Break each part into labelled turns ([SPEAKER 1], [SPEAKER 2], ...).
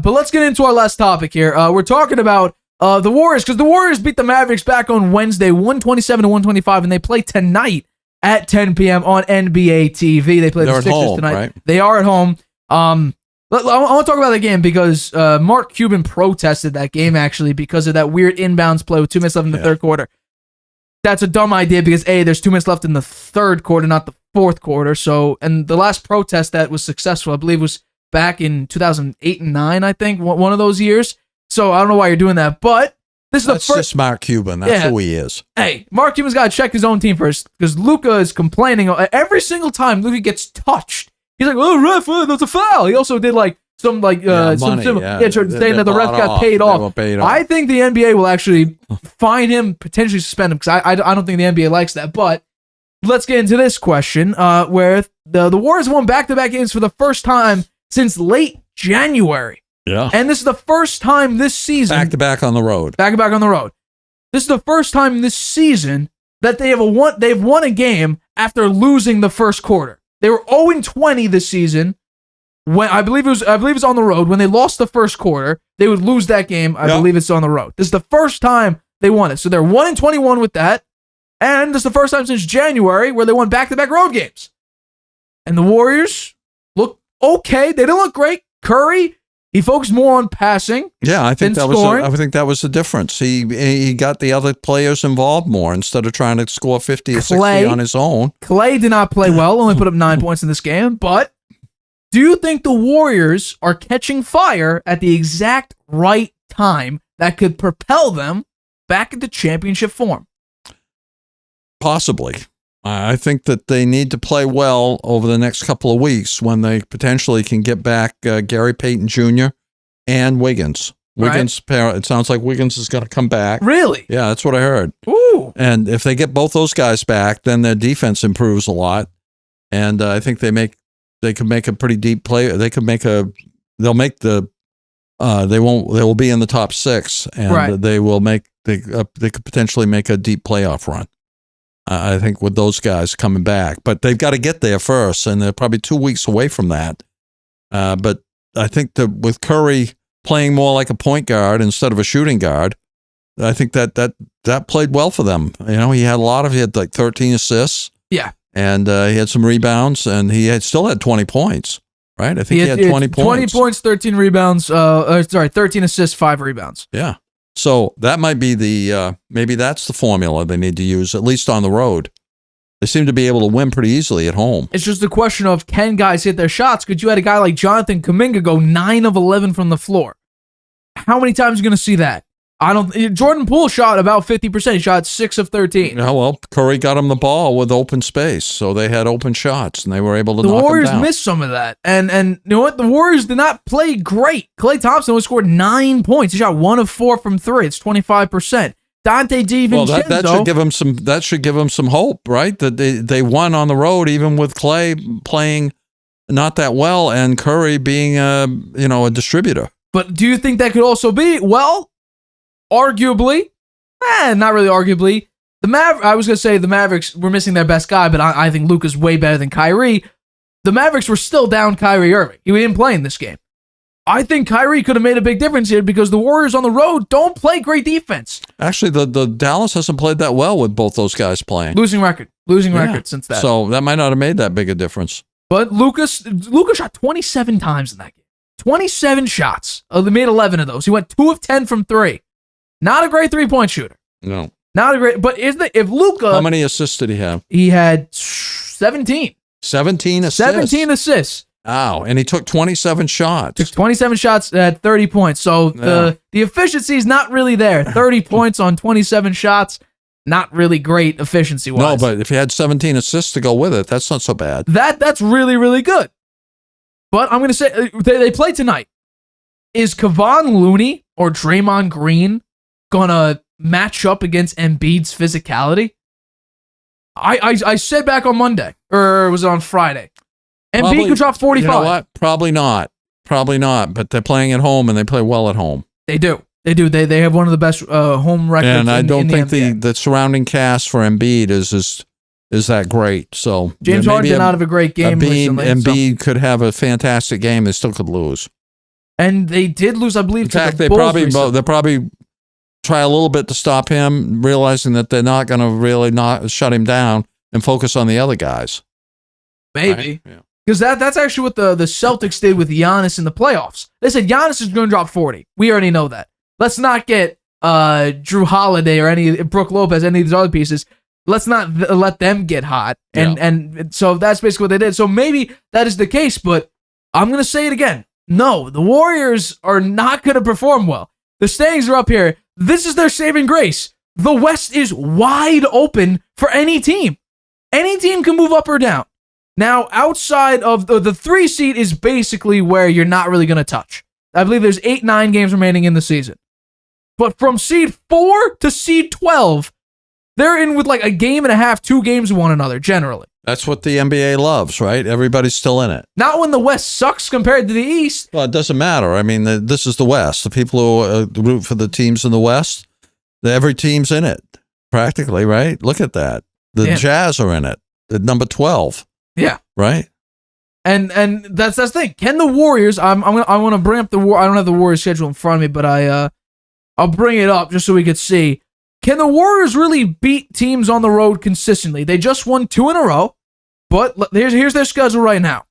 [SPEAKER 1] But let's get into our last topic here. We're talking about the Warriors, because the Warriors beat the Mavericks back on Wednesday, 127-125, and they play tonight at 10 p.m. on NBA TV. They play the Sixers tonight. Right? They are at home. I want to talk about the game because Mark Cuban protested that game, actually, because of that weird inbounds play with 2 minutes left in the third quarter. That's a dumb idea because, A, there's 2 minutes left in the third quarter, not the fourth quarter. So, and the last protest that was successful, I believe, was back in 2008 and 9, I think, one of those years. So I don't know why you're doing that, but this is the first. That's
[SPEAKER 2] just Mark Cuban. That's who he is.
[SPEAKER 1] Hey, Mark Cuban's got to check his own team first because Luka is complaining every single time Luka gets touched. He's like, "Oh, ref, that's a foul." He also did saying that the ref got paid off. I think the NBA will actually fine him, potentially suspend him, because I don't think the NBA likes that. But let's get into this question, where the Warriors won back-to-back games for the first time since late January.
[SPEAKER 2] Yeah.
[SPEAKER 1] And this is the first time this season.
[SPEAKER 2] Back-to-back on the road.
[SPEAKER 1] Back-to-back on the road. This is the first time this season that they've won a game after losing the first quarter. They were 0-20 this season. When I believe it's on the road. When they lost the first quarter, they would lose that game. I believe it's on the road. This is the first time they won it. So they're 1-21 with that. And this is the first time since January where they won back-to-back road games. And the Warriors look okay. They didn't look great. Curry, he focused more on passing.
[SPEAKER 2] Yeah, I think that was the difference. He got the other players involved more instead of trying to score 50 or 60 on his own.
[SPEAKER 1] Clay did not play well. Only put up 9 points in this game, but do you think the Warriors are catching fire at the exact right time that could propel them back into championship form?
[SPEAKER 2] Possibly. I think that they need to play well over the next couple of weeks when they potentially can get back Gary Payton Jr. and Wiggins. It sounds like Wiggins is going to come back.
[SPEAKER 1] Really?
[SPEAKER 2] Yeah, that's what I heard.
[SPEAKER 1] Ooh.
[SPEAKER 2] And if they get both those guys back, then their defense improves a lot. And I think they could make a pretty deep play. They will be in the top 6, and they could potentially make a deep playoff run. I think with those guys coming back, but they've got to get there first, and they're probably 2 weeks away from that. But I think that with Curry playing more like a point guard instead of a shooting guard, I think that played well for them. You know, he had like 13 assists.
[SPEAKER 1] Yeah.
[SPEAKER 2] And he had some rebounds, and he still had 20 points, right? I think he had 20 points.
[SPEAKER 1] 20 points, 13 rebounds. 13 assists, 5 rebounds.
[SPEAKER 2] Yeah. So that might be maybe that's the formula they need to use, at least on the road. They seem to be able to win pretty easily at home.
[SPEAKER 1] It's just a question of, can guys hit their shots? Because you had a guy like Jonathan Kuminga go 9 of 11 from the floor. How many times are you going to see that? Jordan Poole shot about 50%. He shot 6 of 13.
[SPEAKER 2] Yeah, well, Curry got him the ball with open space, so they had open shots, and they were able to knock them down.
[SPEAKER 1] The Warriors missed some of that, and you know what? The Warriors did not play great. Klay Thompson only scored 9 points. He shot 1 of 4 from 3. It's 25%. Dante DiVincenzo.
[SPEAKER 2] Well, that should give them some hope, right? That they won on the road, even with Klay playing not that well, and Curry being a distributor.
[SPEAKER 1] But do you think that could also be, well, arguably, not really arguably, I was going to say the Mavericks were missing their best guy, but I think Luka's way better than Kyrie. The Mavericks were still down Kyrie Irving. He didn't play in this game. I think Kyrie could have made a big difference here because the Warriors on the road don't play great defense.
[SPEAKER 2] Actually, the Dallas hasn't played that well with both those guys playing.
[SPEAKER 1] Losing record since that.
[SPEAKER 2] So that might not have made that big a difference.
[SPEAKER 1] But Luka shot 27 times in that game. 27 shots. They made 11 of those. He went 2 of 10 from 3. Not a great 3-point shooter.
[SPEAKER 2] No.
[SPEAKER 1] Not a great, but if Luka...
[SPEAKER 2] How many assists did he have?
[SPEAKER 1] He had 17.
[SPEAKER 2] 17 assists?
[SPEAKER 1] 17 assists.
[SPEAKER 2] Wow, and he took 27 shots.
[SPEAKER 1] Took 27 shots at 30 points. So the efficiency is not really there. 30 points on 27 shots, not really great efficiency-wise.
[SPEAKER 2] No, but if he had 17 assists to go with it, that's not so bad.
[SPEAKER 1] That's really, really good. But I'm going to say, they play tonight. Is Kevon Looney or Draymond Green going to match up against Embiid's physicality? I said back on Monday, or was it on Friday? Embiid could drop 45.
[SPEAKER 2] You know what? Probably not. But they're playing at home, and they play well at home.
[SPEAKER 1] They do. They have one of the best home records.
[SPEAKER 2] And I don't think
[SPEAKER 1] the
[SPEAKER 2] the surrounding cast for Embiid is that great. So
[SPEAKER 1] James Harden did not have a great game recently.
[SPEAKER 2] Embiid could have a fantastic game. They still could lose.
[SPEAKER 1] And they did lose, I believe,
[SPEAKER 2] in fact, they probably try a little bit to stop him, realizing that they're not going to really not shut him down and focus on the other guys.
[SPEAKER 1] Maybe. Because that's actually what the Celtics did with Giannis in the playoffs. They said Giannis is going to drop 40. We already know that. Let's not get Drew Holiday or Brook Lopez, any of these other pieces. Let's not let them get hot. And so that's basically what they did. So maybe that is the case, but I'm going to say it again. No, the Warriors are not going to perform well. The standings are up here. This is their saving grace. The West is wide open for any team. Any team can move up or down. Now, outside of the 3 seed is basically where you're not really going to touch. I believe there's 8-9 games remaining in the season. But from seed 4 to seed 12, they're in with like a game and a half, 2 games with one another, generally.
[SPEAKER 2] That's what the NBA loves, right? Everybody's still in it.
[SPEAKER 1] Not when the West sucks compared to the East.
[SPEAKER 2] Well, it doesn't matter. I mean, this is the West. The people who root for the teams in the West, every team's in it, practically, right? Look at that. The Jazz are in it, at number 12.
[SPEAKER 1] Yeah.
[SPEAKER 2] Right?
[SPEAKER 1] And that's the thing. Can the Warriors, I want to bring up I don't have the Warriors schedule in front of me, but I'll bring it up just so we could see. Can the Warriors really beat teams on the road consistently? They just won 2 in a row. But here's their schedule right now.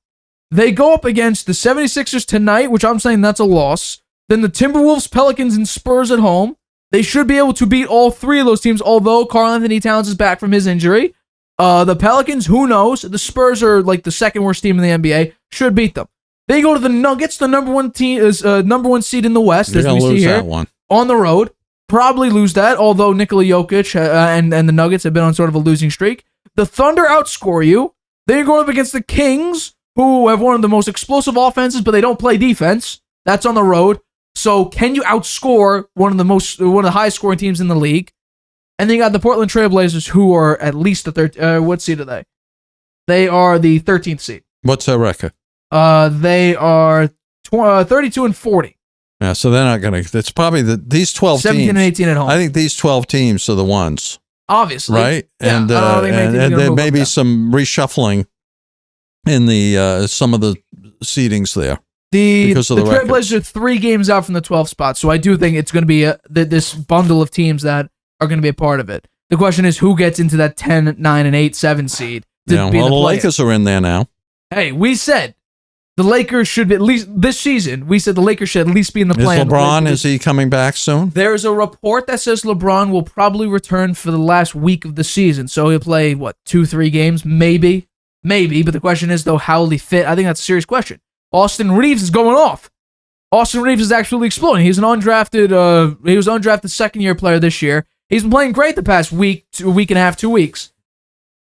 [SPEAKER 1] They go up against the 76ers tonight, which I'm saying that's a loss. Then the Timberwolves, Pelicans, and Spurs at home. They should be able to beat all 3 of those teams, although Karl-Anthony Towns is back from his injury. The Pelicans, who knows? The Spurs are like the second worst team in the NBA. Should beat them. They go to the Nuggets, the number 1 team is number 1 seed in the West.
[SPEAKER 2] They're going to lose that one.
[SPEAKER 1] On the road. Probably lose that, although Nikola Jokic and the Nuggets have been on sort of a losing streak. The Thunder outscore you. Then you're going up against the Kings, who have one of the most explosive offenses, but they don't play defense. That's on the road. So can you outscore one of the highest scoring teams in the league? And then you got the Portland Trailblazers, who are at least the third. What seed are they? They are the 13th seed.
[SPEAKER 2] What's their record?
[SPEAKER 1] They are 32-40.
[SPEAKER 2] Yeah, so they're not going to. It's probably these 12
[SPEAKER 1] 17
[SPEAKER 2] teams.
[SPEAKER 1] 17 and 18 at home.
[SPEAKER 2] I think these 12 teams are the ones.
[SPEAKER 1] Obviously.
[SPEAKER 2] Right?
[SPEAKER 1] Yeah,
[SPEAKER 2] and there may be some reshuffling in the some of the seedings there.
[SPEAKER 1] The Trailblazers are 3 games out from the 12th spot, so I do think it's going to be this bundle of teams that are going to be a part of it. The question is who gets into that 10, 9, and 8, 7 seed.
[SPEAKER 2] The Lakers are in there now.
[SPEAKER 1] Hey, we said the Lakers should be, at least this season, we said the Lakers should at least be in the play-in.
[SPEAKER 2] Is LeBron, is he coming back soon?
[SPEAKER 1] There is a report that says LeBron will probably return for the last week of the season. So he'll play, 2-3 games? Maybe. But the question is, though, how will he fit? I think that's a serious question. Austin Reeves is going off. Austin Reeves is actually exploding. He was undrafted second-year player this year. He's been playing great the past week and a half, 2 weeks.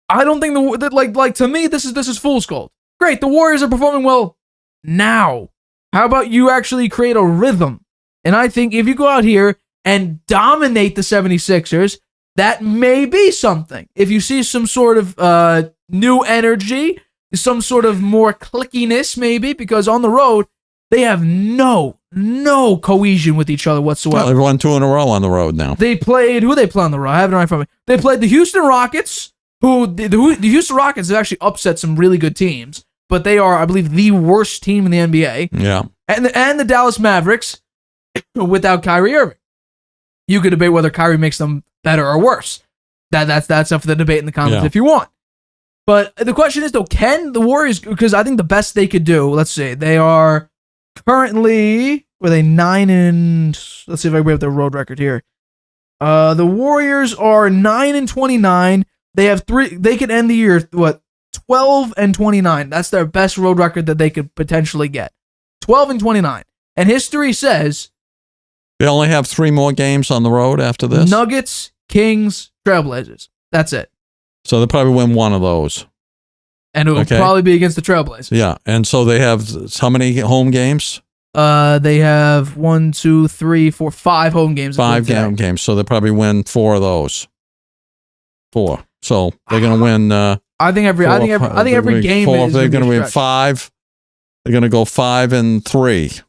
[SPEAKER 1] I don't think to me, this is fool's gold. Great, the Warriors are performing well now. How about you actually create a rhythm? And I think if you go out here and dominate the 76ers, that may be something. If you see some sort of new energy, some sort of more clickiness maybe, because on the road, they have no cohesion with each other whatsoever.
[SPEAKER 2] Well, they've won 2 in a row on the road now.
[SPEAKER 1] Who they play on the road? I have it right in front of me. They played the Houston Rockets, the Houston Rockets have actually upset some really good teams. But they are, I believe, the worst team in the NBA.
[SPEAKER 2] Yeah.
[SPEAKER 1] And the Dallas Mavericks without Kyrie Irving. You could debate whether Kyrie makes them better or worse. That's up for the debate in the comments if you want. But the question is, though, can the Warriors, because I think the best they could do, let's see, they are currently, were they 9 and, let's see if I can bring up their road record here. The Warriors are 9-29. They have 3, they could end the year, 12-29. That's their best road record that they could potentially get. 12-29. And history says
[SPEAKER 2] they only have 3 more games on the road after this.
[SPEAKER 1] Nuggets, Kings, Trailblazers. That's it.
[SPEAKER 2] So they'll probably win one of those.
[SPEAKER 1] And it will probably be against the Trailblazers.
[SPEAKER 2] Yeah. And so they have how many home games?
[SPEAKER 1] They have 1, 2, 3, 4, 5 home games.
[SPEAKER 2] 5 games. So they'll probably win 4 of those. 4. So they're going to win.
[SPEAKER 1] I think every game is.
[SPEAKER 2] They're going to win 5. They're going to go 5-3.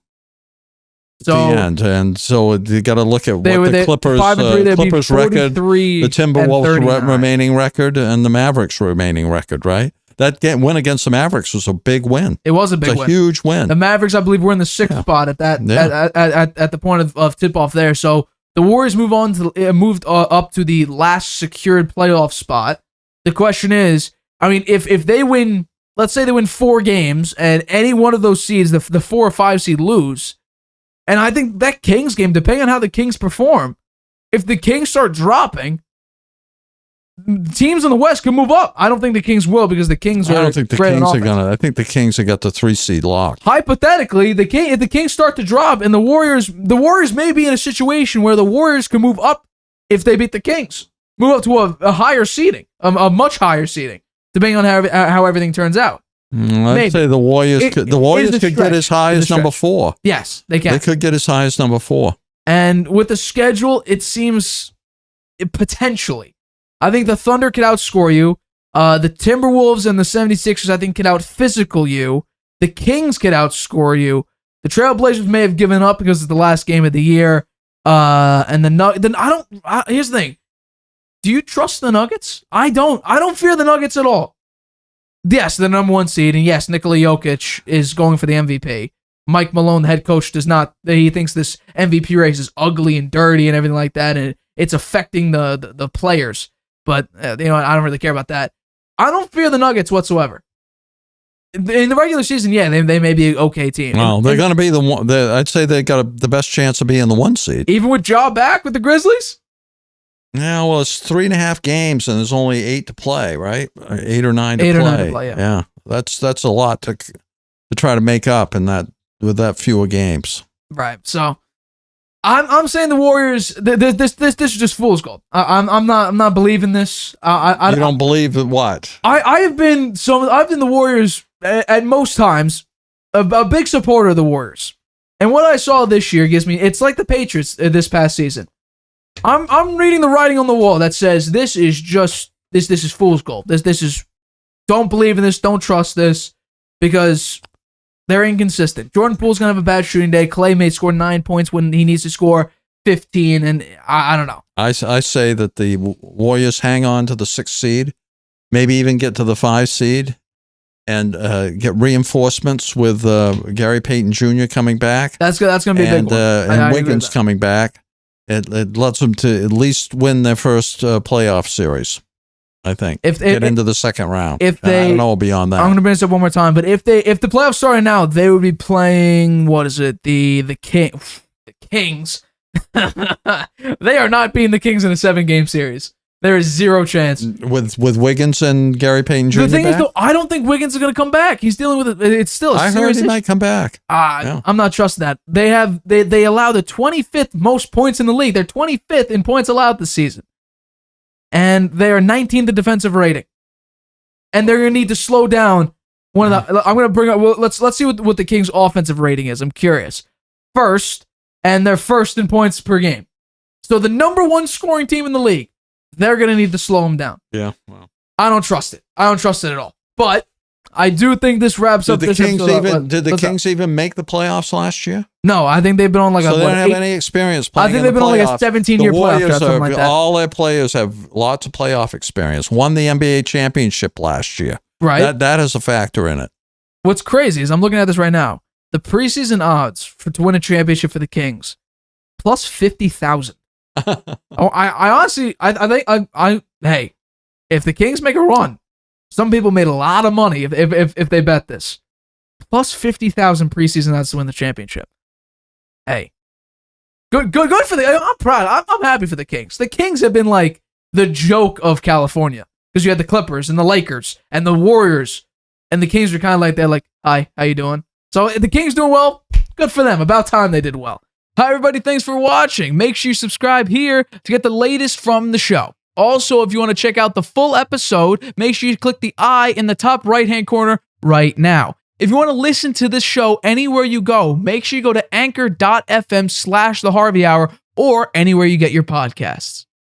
[SPEAKER 1] So,
[SPEAKER 2] at the end, and so you got to look at what the Clippers record, the Timberwolves remaining record, and the Mavericks remaining record. Right? that win against the Mavericks was a big win.
[SPEAKER 1] It was a big win.
[SPEAKER 2] Huge win.
[SPEAKER 1] The Mavericks, I believe, were in the 6th spot at that at the point of tip-off there. So the Warriors moved up to the last secured playoff spot. The question is, I mean, if they win, let's say they win 4 games, and any one of those seeds, the 4 or 5 seed, lose, and I think that Kings game, depending on how the Kings perform, if the Kings start dropping, teams in the West can move up. I don't think the Kings will, because the Kings are.
[SPEAKER 2] I don't think the Kings are gonna. I think the Kings have got the 3 seed locked.
[SPEAKER 1] Hypothetically, if the Kings start to drop, and the Warriors may be in a situation where the Warriors can move up if they beat the Kings, move up to a higher seeding, a much higher seeding, depending on how everything turns out.
[SPEAKER 2] I'd say the Warriors could get as high as number 4.
[SPEAKER 1] Yes, they can.
[SPEAKER 2] They could get as high as number 4.
[SPEAKER 1] And with the schedule, it seems potentially. I think the Thunder could outscore you. The Timberwolves and the 76ers, I think, could out-physical you. The Kings could outscore you. The Trailblazers may have given up because it's the last game of the year. And here's the thing. Do you trust the Nuggets? I don't. I don't fear the Nuggets at all. Yes, the number 1 seed, and yes, Nikola Jokic is going for the MVP. Mike Malone, the head coach, does not. He thinks this MVP race is ugly and dirty and everything like that, and it's affecting the players. But I don't really care about that. I don't fear the Nuggets whatsoever. In the regular season, yeah, they may be an okay team.
[SPEAKER 2] Well, they're going to be the one. I'd say they got the best chance of being the 1 seed,
[SPEAKER 1] even with Ja back with the Grizzlies.
[SPEAKER 2] Yeah, well, it's 3.5 games, and there's only 8 to play, right? 8 or 9 to play.
[SPEAKER 1] 8 or 9 to play, yeah.
[SPEAKER 2] That's a lot to try to make up with that fewer games.
[SPEAKER 1] Right. So I'm saying the Warriors. This is just fool's gold. I'm not believing this.
[SPEAKER 2] You don't believe in what?
[SPEAKER 1] I've been the Warriors at most times a big supporter of the Warriors, and what I saw this year gives me. It's like the Patriots this past season. I'm reading the writing on the wall that says this is fool's gold. This is, don't believe in this, don't trust this, because they're inconsistent. Jordan Poole's gonna have a bad shooting day. Clay may score 9 points when he needs to score 15, and I don't know. I
[SPEAKER 2] say that the Warriors hang on to the 6th seed, maybe even get to the 5 seed, and get reinforcements with Gary Payton Jr. coming back.
[SPEAKER 1] That's gonna be a big one.
[SPEAKER 2] And Wiggins coming back. It lets them to at least win their first playoff series, I think. Get into the 2nd round. I don't know beyond that.
[SPEAKER 1] I'm going to bring this up one more time, but if the playoffs started now, they would be playing, what is it, the Kings. They are not beating the Kings in a 7-game series. There is zero chance.
[SPEAKER 2] With Wiggins and Gary Payton Jr.
[SPEAKER 1] The thing is, though, I don't think Wiggins is going to come back. He's dealing with it. It's still a serious issue.
[SPEAKER 2] I heard he might come back.
[SPEAKER 1] I'm not trusting that. They allow the 25th most points in the league. They're 25th in points allowed this season. And they are 19th in defensive rating. And they're going to need to slow down I'm going to bring up, well, let's see what the Kings' offensive rating is. I'm curious. First, and they're first in points per game. So the number 1 scoring team in the league. They're going to need to slow them down.
[SPEAKER 2] Yeah. Well.
[SPEAKER 1] I don't trust it. I don't trust it at all. But I do think this wraps up this episode.
[SPEAKER 2] Did the Kings even make the playoffs last year?
[SPEAKER 1] No, I think they've been on
[SPEAKER 2] they don't have any experience playing.
[SPEAKER 1] I think they've been on like a 17-year playoff or something like that.
[SPEAKER 2] All their players have lots of playoff experience. Won the NBA championship last year.
[SPEAKER 1] Right.
[SPEAKER 2] That is a factor in it.
[SPEAKER 1] What's crazy is I'm looking at this right now. The preseason odds to win a championship for the Kings, plus 50,000. I honestly, I think, hey, if the Kings make a run, some people made a lot of money if they bet this. Plus 50,000 preseason odds to win the championship. Hey, good for I'm proud. I'm happy for the Kings. The Kings have been like the joke of California because you had the Clippers and the Lakers and the Warriors, and the Kings were kind of like they're like, hi, how you doing? So the Kings doing well. Good for them. About time they did well. Hi, everybody. Thanks for watching. Make sure you subscribe here to get the latest from the show. Also, if you want to check out the full episode, make sure you click the I in the top right-hand corner right now. If you want to listen to this show anywhere you go, make sure you go to anchor.fm/The Harvey Hour or anywhere you get your podcasts.